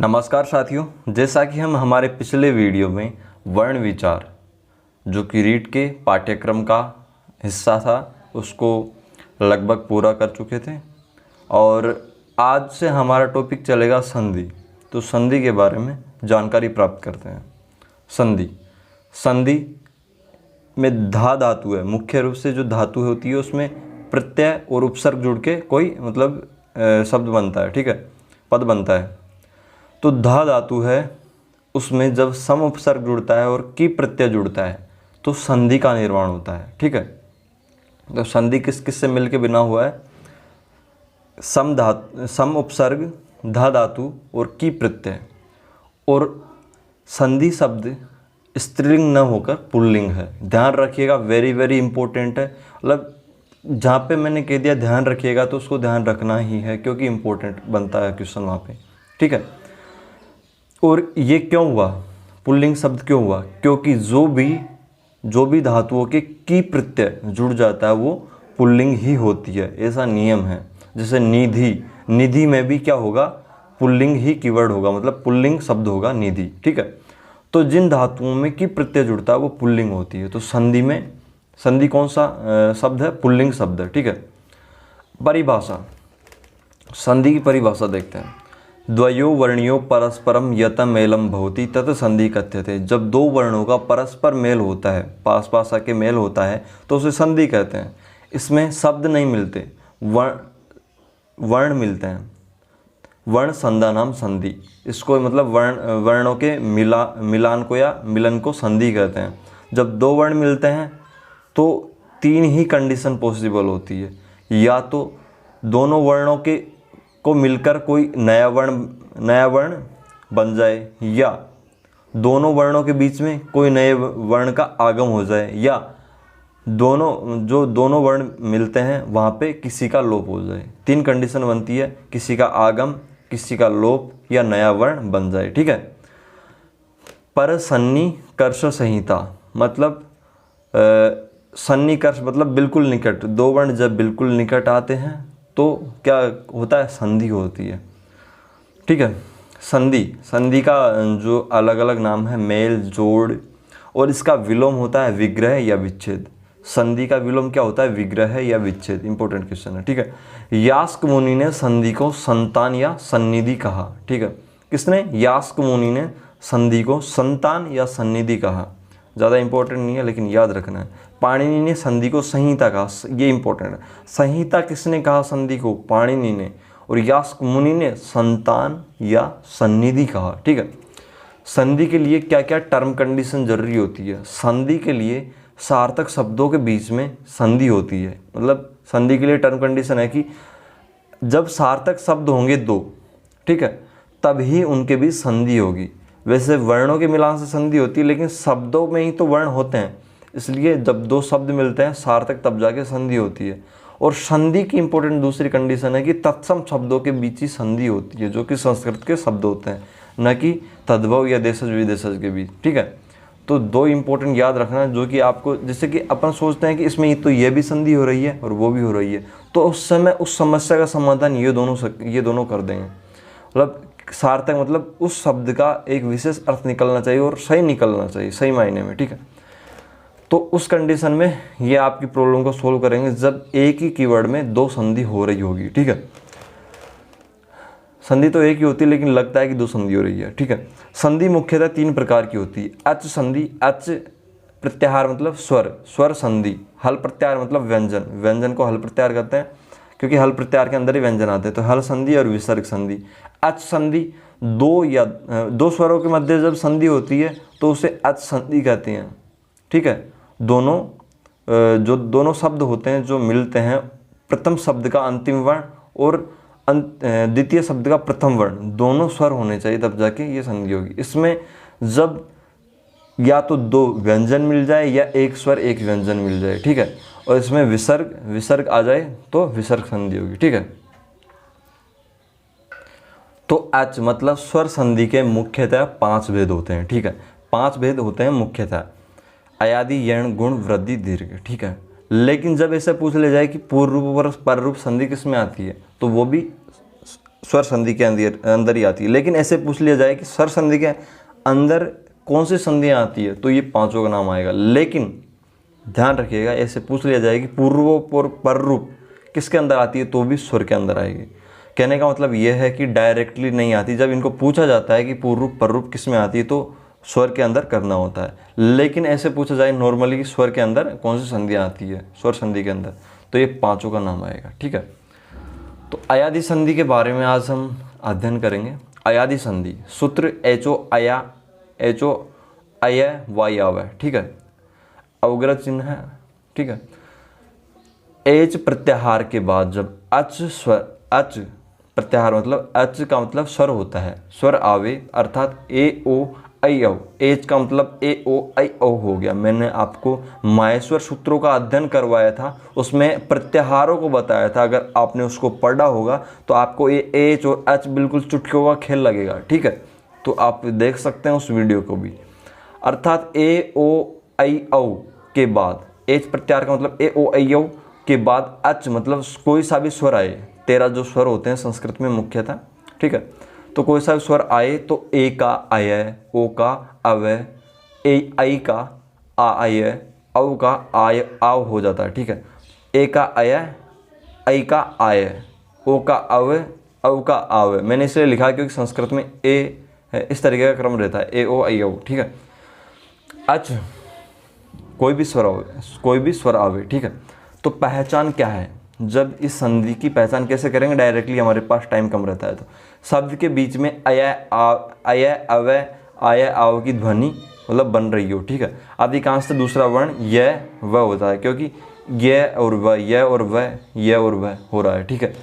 नमस्कार साथियों, जैसा कि हम हमारे पिछले वीडियो में वर्ण विचार जो कि रीट के पाठ्यक्रम का हिस्सा था उसको लगभग पूरा कर चुके थे और आज से हमारा टॉपिक चलेगा संधि। तो संधि के बारे में जानकारी प्राप्त करते हैं। संधि में धातु है। मुख्य रूप से जो धातु होती है उसमें प्रत्यय और उपसर्ग जुड़ के कोई शब्द बनता है, ठीक है, पद बनता है। तो धातु है, उसमें जब सम उपसर्ग जुड़ता है और की प्रत्यय जुड़ता है तो संधि का निर्माण होता है, ठीक है। तो संधि किस किस से मिलकर बना हुआ है? सम उपसर्ग, धातु और की प्रत्यय। और संधि शब्द स्त्रीलिंग न होकर पुल्लिंग है। ध्यान रखिएगा, वेरी वेरी इंपॉर्टेंट है। मतलब जहाँ पे मैंने कह दिया ध्यान रखिएगा तो उसको ध्यान रखना ही है, क्योंकि इंपॉर्टेंट बनता है क्वेश्चन वहाँ पे, ठीक है। और ये क्यों हुआ, पुल्लिंग शब्द क्यों हुआ? क्योंकि जो भी धातुओं के की प्रत्यय जुड़ जाता है वो पुल्लिंग ही होती है, ऐसा नियम है। जैसे निधि में भी क्या होगा? पुल्लिंग ही कीवर्ड होगा, मतलब पुल्लिंग शब्द होगा निधि, ठीक है। तो जिन धातुओं में की प्रत्यय जुड़ता है वो पुल्लिंग होती है। तो संधि कौन सा शब्द है? पुल्लिंग शब्द है, ठीक है। परिभाषा, संधि की परिभाषा देखते हैं। द्वयो वर्णियो परस्परम यत मेलम भवति तत् संधि कथ्यते। जब दो वर्णों का परस्पर मेल होता है, पास पास आके मेल होता है तो उसे संधि कहते हैं। इसमें शब्द नहीं मिलते, वर्ण मिलते हैं। वर्ण संधा नाम संधि। इसको मतलब वर्णों के मिलान को या मिलन को संधि कहते हैं। जब दो वर्ण मिलते हैं तो तीन ही कंडीशन पॉसिबल होती है। या तो दोनों वर्णों को मिलकर कोई नया वर्ण बन जाए, या दोनों वर्णों के बीच में कोई नए वर्ण का आगम हो जाए, या दोनों वर्ण मिलते हैं वहाँ पे किसी का लोप हो जाए। तीन कंडीशन बनती है, किसी का आगम, किसी का लोप या नया वर्ण बन जाए, ठीक है। पर सन्निकर्ष संहिता मतलब सन्निकर्ष मतलब बिल्कुल निकट। दो वर्ण जब बिल्कुल निकट आते हैं तो क्या होता है? संधि होती है, ठीक है। संधि का जो अलग अलग नाम है, मेल, जोड़, और इसका विलोम होता है विग्रह या विच्छेद। संधि का विलोम क्या होता है? विग्रह या विच्छेद। इंपॉर्टेंट क्वेश्चन है, ठीक है। यास्क मुनि ने संधि को संतान या सन्निधि कहा, ठीक है। किसने? यास्क मुनि ने संधि को संतान या सन्निधि कहा। ज़्यादा इंपॉर्टेंट नहीं है लेकिन याद रखना है। पाणिनि ने संधि को संहिता कहा, ये इंपॉर्टेंट है। संहिता किसने कहा संधि को? पाणिनि ने। और यास्क मुनि ने संतान या सन्निधि कहा, ठीक है। संधि के लिए क्या क्या टर्म कंडीशन जरूरी होती है? संधि के लिए सार्थक शब्दों के बीच में संधि होती है। मतलब संधि के लिए टर्म कंडीशन है कि जब सार्थक शब्द होंगे दो, ठीक है, तभी उनके बीच संधि होगी। वैसे वर्णों के मिलान से संधि होती है, लेकिन शब्दों में ही तो वर्ण होते हैं, इसलिए जब दो शब्द मिलते हैं सार्थक तब जाके संधि होती है। और संधि की इंपॉर्टेंट दूसरी कंडीशन है कि तत्सम शब्दों के बीच ही संधि होती है, जो कि संस्कृत के शब्द होते हैं, न कि तद्भव या देशज विदेशज के बीच, ठीक है। तो दो इंपॉर्टेंट याद रखना, जो कि आपको, जैसे कि अपन सोचते हैं कि इसमें तो ये भी संधि हो रही है और वो भी हो रही है, तो उस समय उस समस्या का समाधान ये दोनों कर देंगे। मतलब सार्थक मतलब उस शब्द का एक विशेष अर्थ निकलना चाहिए और सही निकलना चाहिए, सही मायने में, ठीक है। तो उस कंडीशन में ये आपकी प्रॉब्लम को सोल्व करेंगे जब एक ही कीवर्ड में दो संधि हो रही होगी, ठीक है। संधि तो एक ही होती है लेकिन लगता है कि दो संधि हो रही है, ठीक है। संधि मुख्यतः तीन प्रकार की होती है। अच संधि, अच प्रत्याहार मतलब स्वर संधि। हल प्रत्याहार मतलब व्यंजन को हल प्रत्याहार कहते हैं, क्योंकि हल प्रत्याहार के अंदर ही व्यंजन आते हैं। तो हल संधि और विसर्ग संधि। अच संधि दो स्वरों के मध्य जब संधि होती है तो उसे अच संधि कहते हैं, ठीक है। दोनों शब्द होते हैं जो मिलते हैं, प्रथम शब्द का अंतिम वर्ण और द्वितीय शब्द का प्रथम वर्ण, दोनों स्वर होने चाहिए तब जाके ये संधि होगी। इसमें जब या तो दो व्यंजन मिल जाए या एक स्वर एक व्यंजन मिल जाए, ठीक है, और इसमें विसर्ग आ जाए तो विसर्ग संधि होगी, ठीक है। तो अच मतलब स्वर संधि के मुख्यतः 5 भेद होते हैं, ठीक है। 5 भेद होते हैं मुख्यतः, अयादि, यण, गुण, वृद्धि, दीर्घ, ठीक है। लेकिन जब ऐसे पूछ ले जाए कि पूर्व रूप और पर रूप संधि किस में आती है, तो वो भी स्वर संधि के अंदर ही आती है। लेकिन ऐसे पूछ लिया जाए कि स्वर संधि के अंदर कौन सी संधियाँ आती है, तो ये पांचों का नाम आएगा। लेकिन ध्यान रखिएगा, ऐसे पूछ लिया जाए कि पूर्वोप और पररूप किसके अंदर आती है, तो भी स्वर के अंदर आएगी। कहने का मतलब यह है कि डायरेक्टली नहीं आती। जब इनको पूछा जाता है कि पूर्वरूप पररूप किस में आती है, तो स्वर के अंदर करना होता है। लेकिन ऐसे पूछा जाए नॉर्मली कि स्वर के अंदर कौन सी संधियाँ आती है स्वर संधि के अंदर, तो ये पांचों का नाम आएगा। ठीक है, तो अयादि संधि के बारे में आज हम अध्ययन करेंगे। अयादि संधि सूत्र एचो अया, एचो अय वाई आव, ठीक है, अवग्रह चिन्ह है। ठीक है, एच प्रत्याहार के बाद जब अच स्वर, अच प्रत्याहार मतलब अच का मतलब स्वर होता है, स्वर आवे अर्थात ए ओ ऐ औ, एच का मतलब ए ओ ऐ औ हो गया। मैंने आपको माहेश्वर सूत्रों का अध्ययन करवाया था, उसमें प्रत्याहारों को बताया था। अगर आपने उसको पढ़ा होगा तो आपको ये एच और एच बिल्कुल चुटकियों का खेल लगेगा। ठीक है, तो आप देख सकते हैं उस वीडियो को भी। अर्थात ए ओ ऐ औ के बाद, एच प्रत्याहार का मतलब ए ओ ऐ औ के बाद अच मतलब कोई सा भी स्वर आए। 13 जो स्वर होते हैं संस्कृत में मुख्यतः। ठीक है, तो कोई सा भी स्वर आए तो ए का अय, ओ का अवय, ए आई का आ अय, औ का आय आव हो जाता है। ठीक है, ए का अय, ऐ का आय, ओ का अवय, औ का आव। मैंने इसलिए लिखा क्योंकि संस्कृत में ए है, इस तरीके का क्रम रहता है, ए ओ ऐ औ। ठीक है, अच कोई भी स्वर आवे, कोई भी स्वर आवे। ठीक है, तो पहचान क्या है, जब इस संधि की पहचान कैसे करेंगे, डायरेक्टली हमारे पास टाइम कम रहता है। तो शब्द के बीच में अय अवय आय आव की ध्वनि मतलब बन रही हो। ठीक है, अधिकांश से दूसरा वर्ण य व होता है, क्योंकि य और व, य और व, य और व हो रहा है। ठीक है,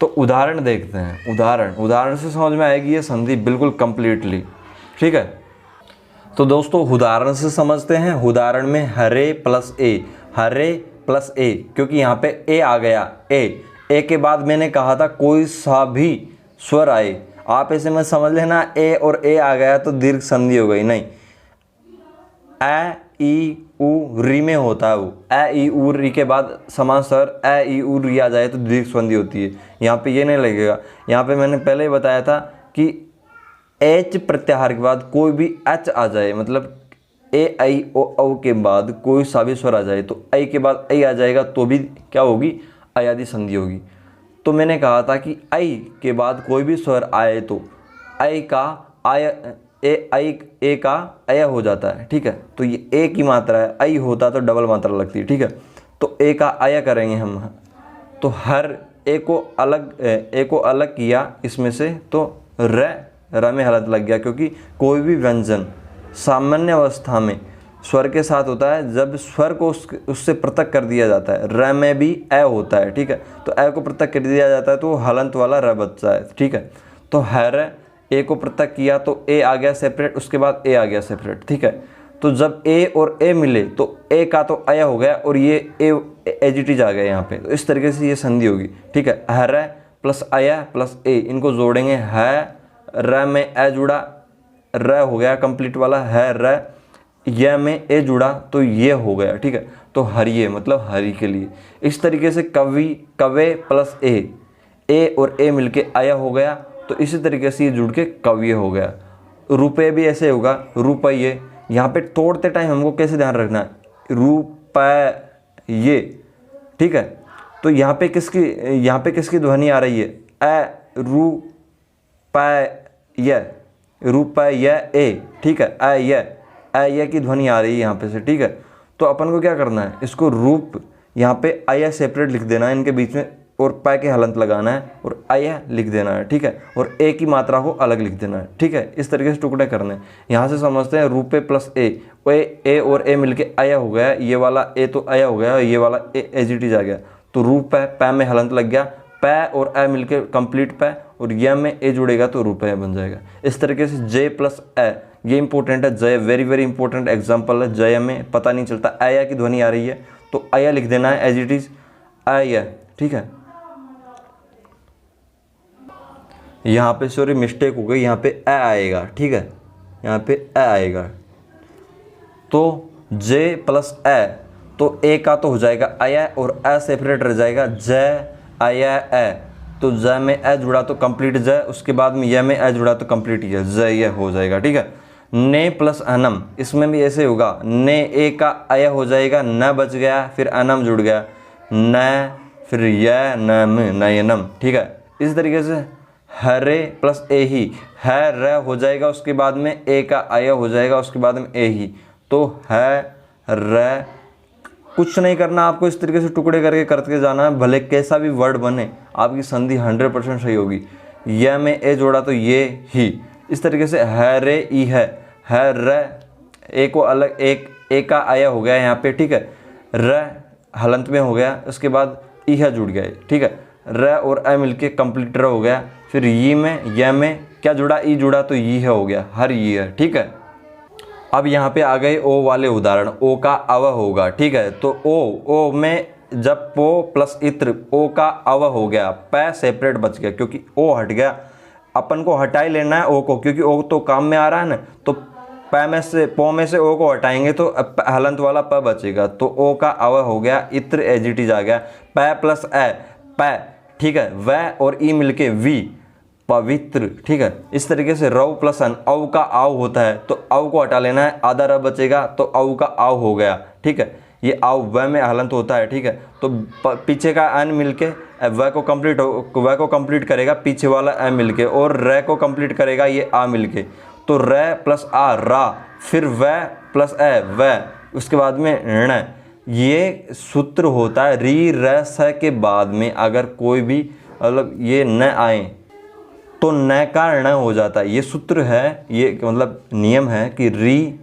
तो उदाहरण देखते हैं। उदाहरण से समझ में आएगी ये संधि बिल्कुल कंप्लीटली। ठीक है, तो दोस्तों उदाहरण से समझते हैं। उदाहरण में हरे प्लस ए, हरे प्लस ए, क्योंकि यहाँ पे ए आ गया। ए के बाद मैंने कहा था कोई सा भी स्वर आए, आप ऐसे में समझ लेना ए और ए आ गया तो दीर्घ संधि हो गई। नहीं, ए ई उ री में होता है वो। ए ई उ री के बाद समान स्वर ए ई उ री आ जाए तो दीर्घ संधि होती है। यहाँ पे ये नहीं लगेगा। यहाँ पे मैंने पहले ही बताया था कि एच प्रत्याहार के बाद कोई भी एच आ जाए, मतलब ए ऐ ओ औ के बाद कोई सा भी स्वर आ जाए, तो ऐ के बाद ऐ आ जाएगा तो भी क्या होगी, अयादि संधि होगी। तो मैंने कहा था कि ऐ के बाद कोई भी स्वर आए तो ऐ का आय, ए का अय हो जाता है। ठीक है, तो ये ए की मात्रा है, ऐ होता तो डबल मात्रा लगती है। ठीक है, तो ए का अय करेंगे हम, तो हर ए को अलग किया इसमें से, तो र में हलंत लग गया, क्योंकि कोई भी व्यंजन सामान्य अवस्था में स्वर के साथ होता है, जब स्वर को उससे पृथक कर दिया जाता है। र में भी ए होता है। ठीक है, तो ए को पृथक कर दिया जाता है तो हलंत वाला र बचता है। ठीक है, तो हर ए को पृथक किया तो ए आ गया सेपरेट, उसके बाद ए आ गया सेपरेट। ठीक है, तो जब ए और ए मिले तो ए का तो अय हो गया और ये ए एजिटिज आ गया यहाँ पे, तो इस तरीके से ये संधि होगी। ठीक है, हर प्लस अय प्लस ए, इनको जोड़ेंगे, है र में ए जुड़ा, र हो गया कंप्लीट वाला, है र, य में ए जुड़ा तो ये हो गया। ठीक है, तो हरिये मतलब हरि के लिए। इस तरीके से कवि, कवे प्लस ए और ए मिलके अय हो गया, तो इसी तरीके से ये जुड़ के कव्य हो गया। रुपये भी ऐसे होगा, रुपये। यहाँ पे तोड़ते टाइम हमको कैसे ध्यान रखना है, रुपये। ठीक है, तो यहाँ पे किसकी ध्वनि आ रही है, ए रुपये, रुपये ए। ठीक है, अय की ध्वनि आ रही है यहाँ पे से। ठीक है, तो अपन को क्या करना है, इसको रूप यहाँ पे अय सेपरेट लिख देना है इनके बीच में, और पै के हलंत लगाना है और अय लिख देना है। ठीक है, और ए की मात्रा को अलग लिख देना है। ठीक है, इस तरीके से टुकड़े करने हैं। यहाँ से समझते हैं रुपये प्लस ए और ए मिलके अय हो गया, ये वाला ए तो अय हो गया, ये वाला ए एजिटिज आ गया, तो रुपये, पै में हलंत लग गया, पै और ए मिलके कंप्लीट पै, और य में ए जुड़ेगा तो रुपये बन जाएगा। इस तरीके से जे प्लस ए, ये इंपॉर्टेंट है, जय वेरी वेरी इंपॉर्टेंट एग्जाम्पल है। जय में पता नहीं चलता, अय की ध्वनि आ रही है तो अय लिख देना है एज इट इज अय। ठीक है, यहाँ पे सॉरी मिस्टेक हो गई, यहाँ पे ए आएगा। ठीक है, यहाँ पे ए आएगा, तो जे प्लस ए, तो ए का तो हो जाएगा अय और ए सेपरेट रह जाएगा, जय अय ए, तो ज में ए जुड़ा तो कंप्लीट ज, उसके बाद में य में ए जुड़ा तो कंप्लीट य, ज ये हो जाएगा। ठीक है। ने प्लस अनम, इसमें भी ऐसे होगा, ने ए का अय हो जाएगा, न बच गया, फिर अनम जुड़ गया, न फिर य नम नयनम। ठीक है। इस तरीके से हरे प्लस ए ही, है र हो जाएगा, उसके बाद में ए का अय हो जाएगा, उसके बाद में ए ही, तो है र। कुछ नहीं करना आपको, इस तरीके से टुकड़े करके करते जाना है, भले कैसा भी वर्ड बने आपकी संधि 100% सही होगी। य में ए जोड़ा तो ये ही, इस तरीके से है रे ई है र, ए को अलग, एक ए का अय हो गया यहाँ पे। ठीक है। र हलंत में हो गया, उसके बाद ई है जुड़ गया। ठीक है। र और ए मिलके कंप्लीट र हो गया, फिर ई में य में क्या जुड़ा, ई जुड़ा तो ई है हो गया, हर ई है। ठीक है। अब यहाँ पे आ गए ओ वाले उदाहरण, ओ का अव होगा। ठीक है। तो ओ में जब पो प्लस इत्र, ओ का अव हो गया, पै सेपरेट बच गया क्योंकि ओ हट गया, अपन को हटा ही लेना है ओ को, क्योंकि ओ तो काम में आ रहा है ना, तो पै में से पो में से ओ को हटाएंगे तो हलंत वाला प बचेगा, तो ओ का अव हो गया, इत्र एजिटिज आ गया, पै प्लस ए पै। ठीक है। वह और ई मिलके वी, पवित्र। ठीक है। इस तरीके से रव प्लस अन, औ का आव होता है तो औ को हटा लेना है, आधा र बचेगा तो औ का आव हो गया। ठीक है। ये आव व में हलंत होता है। ठीक है। तो पीछे का अन मिलके व को कंप्लीट करेगा पीछे वाला अ मिलके, और र को कंप्लीट करेगा ये आ मिलके, तो र प्लस आ रा, फिर व प्लस ए व, उसके बाद में ण। ये सूत्र होता है, री र स के बाद में अगर कोई भी मतलब ये न आए तो न का ण हो जाता है। ये सूत्र है, ये मतलब नियम है कि री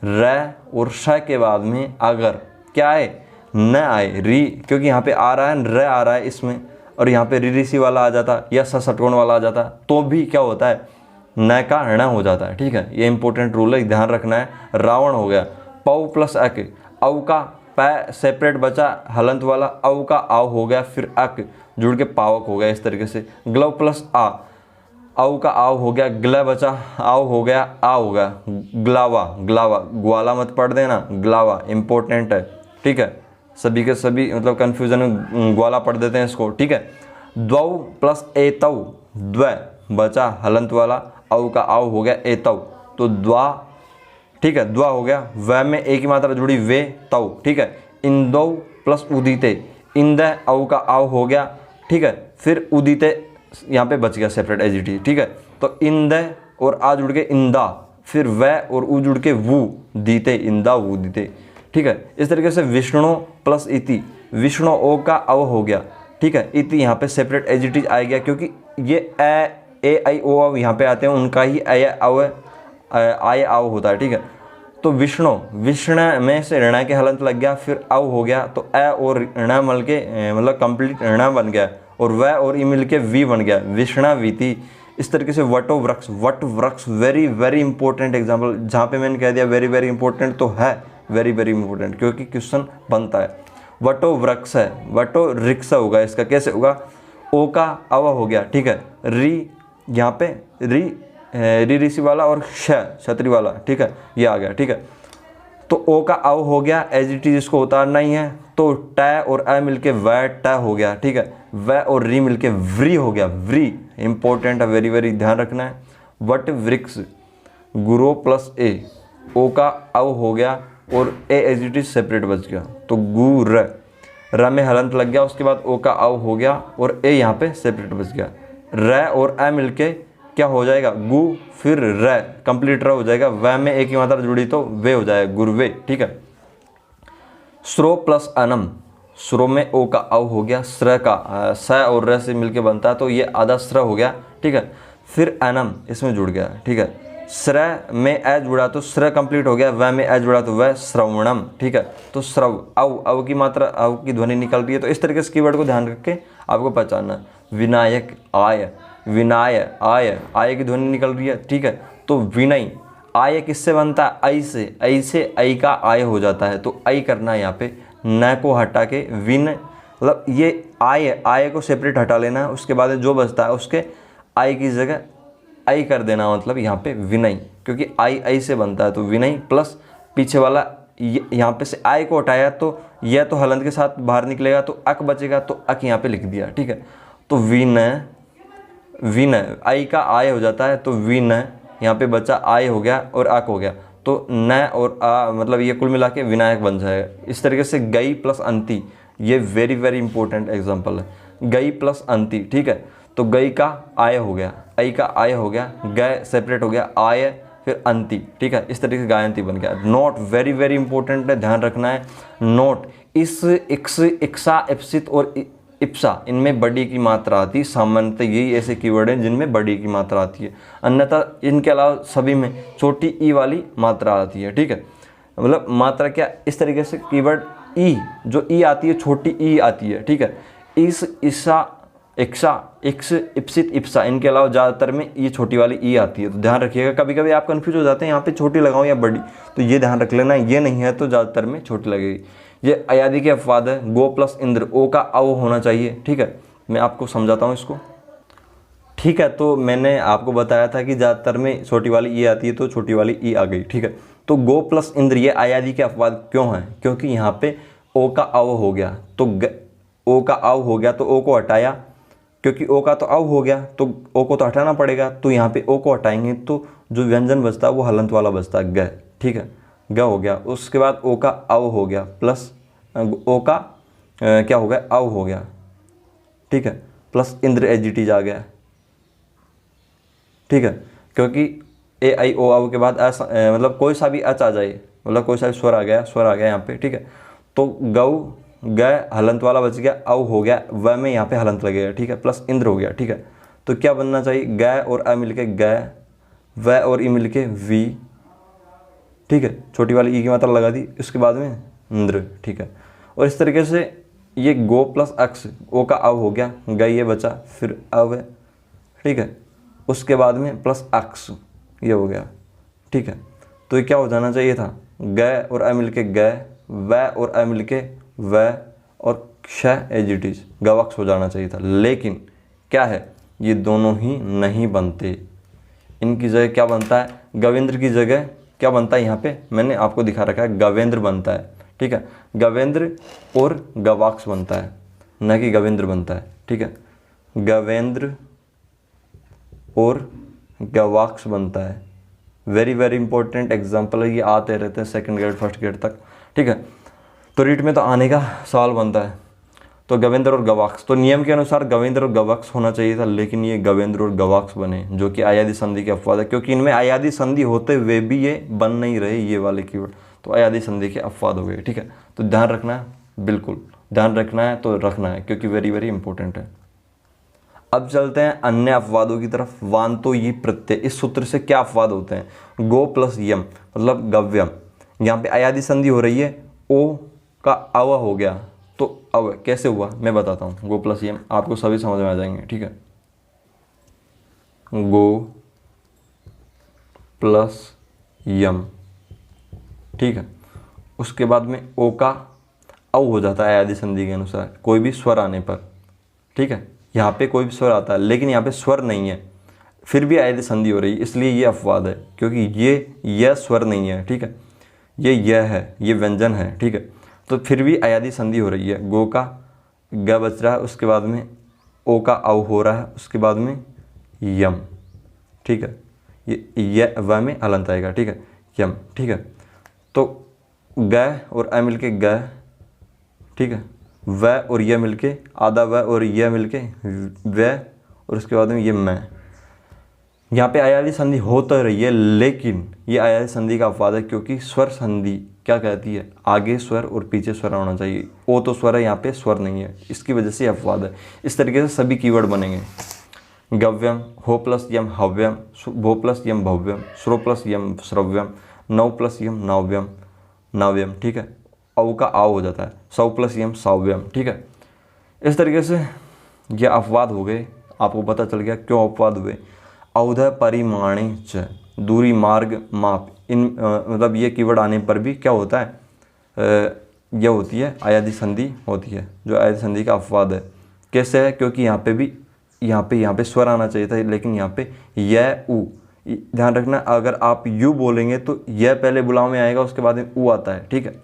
र और श के बाद में अगर क्या आए, न आए, री, क्योंकि यहाँ पे आ रहा है र आ रहा है इसमें, और यहाँ पे री सी वाला आ जाता या षटकोण वाला आ जाता, तो भी क्या होता है, न का ण हो जाता है। ठीक है। ये इंपॉर्टेंट रूल है, ध्यान रखना है। रावण हो गया, पौ प्लस अक, औ का पै सेपरेट बचा हलंत वाला, औ का आव हो गया, फिर अक जुड़ के पावक हो गया। इस तरीके से ग्लव प्लस आ, औ का आव हो गया, ग्ल बचा, आव हो गया, आ हो गया, ग्लावा ग्लावा, ग्वाला मत पढ़ देना, ग्लावा इंपॉर्टेंट है। ठीक है। सभी के सभी मतलब कन्फ्यूजन में ग्वाला पढ़ देते हैं इसको। ठीक है। द्वौ प्लस एतौ, द्व बचा हलंत वाला, औ का आव हो गया एतौ, तो द्वा। ठीक है। द्वा हो गया, व में एक ही मात्रा जुड़ी वे तौ। ठीक है। इंदौ प्लस उदिते, इंद औ का आव हो गया। ठीक है। फिर उदिते यहाँ पे बच गया सेपरेट एज इट इज। ठीक है। तो इंद और आ जुड़ के इंदा, फिर व और उ जुड़ के वु दीते, इंदा वु दीते। ठीक है। इस तरीके से विष्णु प्लस इति, विष्णु ओ का अव हो गया। ठीक है। इति यहाँ पे सेपरेट एज इट इज आ गया, क्योंकि ये ए आई ओ अव यहाँ पे आते हैं, उनका ही अय अव आय आव होता है। ठीक है। तो विष्णु, विष्ण में से ऋण के हलंत लग गया, फिर अव हो गया, तो अ और ऋण मल के मतलब कंप्लीट ऋण बन गया, और वह और ई मिल के वी बन गया, विष्णा वीति। इस तरीके से वटो वृक्ष, वट वृक्ष वेरी वेरी इंपॉर्टेंट एग्जाम्पल, जहाँ पे मैंने कह दिया वेरी वेरी इंपॉर्टेंट तो है वेरी वेरी इंपॉर्टेंट, क्योंकि क्वेश्चन बनता है। वटो वृक्ष है, वटो रिक्स होगा, इसका कैसे होगा, ओ का अव हो गया। ठीक है। री यहाँ पे री ऋषि वाला और क्षत्रि वाला। ठीक है। ये आ गया। ठीक है। तो ओ का अव हो गया, एज इट इज इसको उतारना ही है, तो ट और अ मिलके व ट हो गया। ठीक है। व और री मिलके व्री हो गया, व्री इंपॉर्टेंट है, वेरी वेरी ध्यान रखना है। वट वृक्ष, गुरो प्लस ए, ओ का अव हो गया और ए एज इट इज सेपरेट बच गया, तो गु र में हलंत लग गया, उसके बाद ओ का अव हो गया और ए यहाँ पे सेपरेट बच गया। र और अ मिलके क्या हो जाएगा, गु, फिर र कंप्लीट र हो जाएगा, व में एक ही मात्रा जुड़ी तो वे हो जाएगा, गुरवे। ठीक है। स्रो प्लस अनम, स्रो में ओ का अव हो गया, स्र का स और र से मिलके बनता है, तो ये आधा स्र हो गया। ठीक है। फिर अनम इसमें जुड़ गया। ठीक है। स्र में ए जुड़ा तो स्र कंप्लीट हो गया, व में ए जुड़ा तो वह श्रवणम। ठीक है। तो श्रव, अव की मात्रा, अव की ध्वनि निकल रही है, तो इस तरीके से कीवर्ड को ध्यान रख के आपको पहचानना। विनायक, आय, विनाय, आय की ध्वनि निकल रही है। ठीक है। तो विनय, आय किससे बनता है, ऐ से, ऐ से ऐ का आय हो जाता है, तो ऐ करना है यहाँ पे, न को हटा के विन, मतलब ये आय को सेपरेट हटा लेना है, उसके बाद जो बचता है उसके आय की जगह ऐ कर देना, मतलब यहाँ पे विनय, क्योंकि ऐ से बनता है, तो विनय प्लस पीछे वाला यहाँ पे से आय को हटाया तो यह तो हलंत के साथ बाहर निकलेगा, तो अक बचेगा, तो अक यहाँ पे लिख दिया। ठीक है। तो विनय, विनय आई का आय हो जाता है, तो विनय यहाँ पे बचा आय हो गया और अक हो गया, तो न और आ मतलब ये कुल मिला के विनायक बन जाएगा। इस तरीके से गई प्लस अंति, ये वेरी वेरी इंपॉर्टेंट एग्जांपल है, गई प्लस अंति, ठीक है। तो गई का आय हो गया, आई का आय हो गया, गय सेपरेट हो गया, आय फिर अंति, ठीक है। इस तरीके से गायंती बन गया। नोट वेरी वेरी इंपॉर्टेंट है, ध्यान रखना है। नोट इस, इक्स, इक्सा, इप्सित और इप्सा, इनमें बड़ी की मात्रा आती है। सामान्यतः यही ऐसे कीवर्ड हैं जिनमें बड़ी की मात्रा आती है, अन्यथा इनके अलावा सभी में छोटी ई वाली मात्रा आती है, ठीक है। मतलब मात्रा क्या, इस तरीके से कीवर्ड ई, जो ई आती है छोटी ई आती है, ठीक है। इस, इसा, इक्सा, इक्स, इप्सित, इप्सा, इनके अलावा ज़्यादातर में ये छोटी वाली ई आती है। तो ध्यान रखिएगा, कभी कभी आप कंफ्यूज हो जाते हैं यहाँ पे छोटी लगाऊं या बड़ी, तो ये ध्यान रख लेना, ये नहीं है तो ज़्यादातर में छोटी लगेगी। ये अयादी के अपवाद है। गो प्लस इंद्र, ओ का औ होना चाहिए, ठीक है। मैं आपको समझाता हूँ इसको, ठीक है। तो मैंने आपको बताया था कि ज़्यादातर में छोटी वाली ई आती है, तो छोटी वाली ई आ गई, ठीक है। तो गो प्लस इंद्र ये अयादी के अपवाद क्यों हैं? क्योंकि यहाँ पे ओ का औ हो गया, तो ओ का औ हो गया तो ओ को हटाया, क्योंकि ओ का तो औ हो गया तो ओ को तो हटाना पड़ेगा, तो यहाँ पे ओ को हटाएंगे तो जो व्यंजन बचता है वो हलंत वाला बचता है, ग, ठीक है। ग हो गया, उसके बाद ओ का औ हो गया प्लस ओ का क्या हो गया, औ हो गया, ठीक है, प्लस इंद्र एजिटीज आ गया, ठीक है। क्योंकि ए आई ओ औ के बाद मतलब कोई सा भी अच आ जाए, मतलब कोई सा भी स्वर आ गया, स्वर आ गया यहाँ पे, ठीक है। तो गौ, ग हलंत वाला बच गया, औ हो गया, व में यहाँ पे हलंत लगेगा, ठीक है, प्लस इंद्र हो गया, ठीक है। तो क्या बनना चाहिए, ग और अ मिलके ग, व और ई मिलके वी, ठीक है। छोटी वाली ई की मात्रा लगा दी, उसके बाद में इंद्र, ठीक है। और इस तरीके से ये गो प्लस अक्स, ओ का अव हो गया, ग ये बचा, फिर अव, ठीक है। उसके बाद में प्लस अक्स, ये हो गया, ठीक है। तो ये क्या हो जाना चाहिए था, ग और अ मिलके ग, व और अ मिलके व, और क्ष एजिटीज गवक्स हो जाना चाहिए था। लेकिन क्या है, ये दोनों ही नहीं बनते। इनकी जगह क्या बनता है, गवेंद्र की जगह क्या बनता है, यहाँ पे मैंने आपको दिखा रखा है, गवेंद्र बनता है, ठीक है। गवेंद्र और गवाक्स बनता है, न कि गवेंद्र बनता है, ठीक है। गवेंद्र और गवाक्स बनता है। वेरी वेरी इंपॉर्टेंट एग्जाम्पल है, ये आते रहते हैं सेकंड ग्रेड फर्स्ट ग्रेड तक, ठीक है। तो रीट में तो आने का सवाल बनता है। तो गवेंद्र और गवाक्स, तो नियम के अनुसार गवेंद्र और गवाक्स होना चाहिए था, लेकिन ये गवेंद्र और गवाक्स बने, जो कि अयादी संधि के अपवाद है, क्योंकि इनमें अयादी संधि होते हुए भी ये बन नहीं रहे, ये वाले कीवर्ड, तो अयादी संधि के अपवाद हो गए, ठीक है। तो ध्यान रखना है, बिल्कुल ध्यान रखना है, तो रखना है, क्योंकि वेरी वेरी इंपॉर्टेंट है। अब चलते हैं अन्य अपवादों की तरफ। वांतो ये प्रत्यय, इस सूत्र से क्या अपवाद होते हैं, गो प्लस यम मतलब गव्यम, यहाँ पे अयादी संधि हो रही है, ओ का अव हो गया, तो अव कैसे हुआ मैं बताता हूँ। गो प्लस यम आपको सभी समझ में आ जाएंगे, ठीक है। गो प्लस यम, ठीक है। उसके बाद में ओ का औ हो जाता है अयादी संधि के अनुसार, कोई भी स्वर आने पर, ठीक है। यहाँ पे कोई भी स्वर आता है, लेकिन यहाँ पे स्वर नहीं है, फिर भी अयादी संधि हो रही है, इसलिए ये अपवाद है, क्योंकि ये स्वर नहीं है, ठीक है। ये है, ये व्यंजन है, ठीक है। तो फिर भी अयादी संधि हो रही है। गो का ग बच रहा है, उसके बाद में ओ का औ हो रहा है, उसके बाद में यम, ठीक है। ये व में हलंत आएगा, ठीक है, यम, ठीक है। तो ग और अ मिलके ग, ठीक है, व और यह मिलके आधा व और यह मिलके व, और उसके बाद में ये मैं। यहाँ पे अयादी संधि हो तो रही है, लेकिन ये अयादी संधि का अपवाद है, क्योंकि स्वर संधि क्या कहती है, आगे स्वर और पीछे स्वर होना चाहिए। ओ तो स्वर है, यहाँ पे स्वर नहीं है, इसकी वजह से अपवाद है। इस तरीके से सभी कीवर्ड बनेंगे। गव्यम, हो प्लस यम हव्यम, भो प्लस यम भव्यम, श्रो प्लस यम श्रव्यम, नौ प्लस यम नाव्यम नाव्यम, ठीक है। औ का आव हो जाता है, सौ प्लस यम साव्यम, ठीक है। इस तरीके से ये अपवाद हो गए, आपको पता चल गया क्यों अपवाद हुए। औध परिमाणे च, दूरी मार्ग माप, इन मतलब ये कीवर्ड आने पर भी क्या होता है, यह होती है अयादी संधि होती है, जो अयादी संधि का अपवाद है। कैसे है, क्योंकि यहाँ पे भी यहाँ पे स्वर आना चाहिए था, लेकिन यहाँ पे य उ, ध्यान रखना, अगर आप यू बोलेंगे तो यह पहले बुलाव में आएगा, उसके बाद में उ आता है, ठीक है।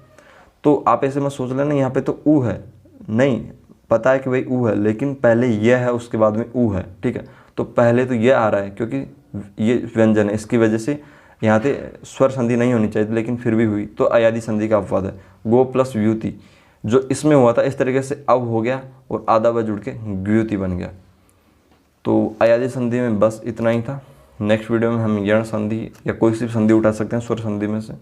तो आप ऐसे मत सोच लेना यहाँ पे तो उ है, नहीं, पता है कि भाई ऊ है, लेकिन पहले ये है उसके बाद में ऊ है, ठीक है। तो पहले तो ये आ रहा है क्योंकि ये व्यंजन है, इसकी वजह से यहाँ पे स्वर संधि नहीं होनी चाहिए, लेकिन फिर भी हुई, तो अयादि संधि का अपवाद है। गो प्लस व्युति जो इसमें हुआ था, इस तरीके से अब हो गया और आधा व जुड़ के व्युति बन गया। तो अयादि संधि में बस इतना ही था। नेक्स्ट वीडियो में हम यण संधि या कोई सी भी संधि उठा सकते हैं स्वर संधि में से।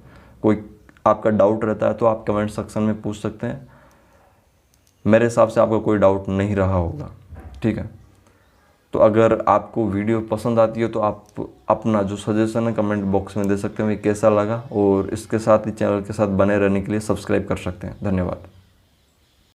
कोई आपका डाउट रहता है तो आप कमेंट सेक्शन में पूछ सकते हैं। मेरे हिसाब से आपको कोई डाउट नहीं रहा होगा, ठीक है। तो अगर आपको वीडियो पसंद आती है तो आप अपना जो सजेशन है कमेंट बॉक्स में दे सकते हैं, कैसा लगा, और इसके साथ ही चैनल के साथ बने रहने के लिए सब्सक्राइब कर सकते हैं। धन्यवाद।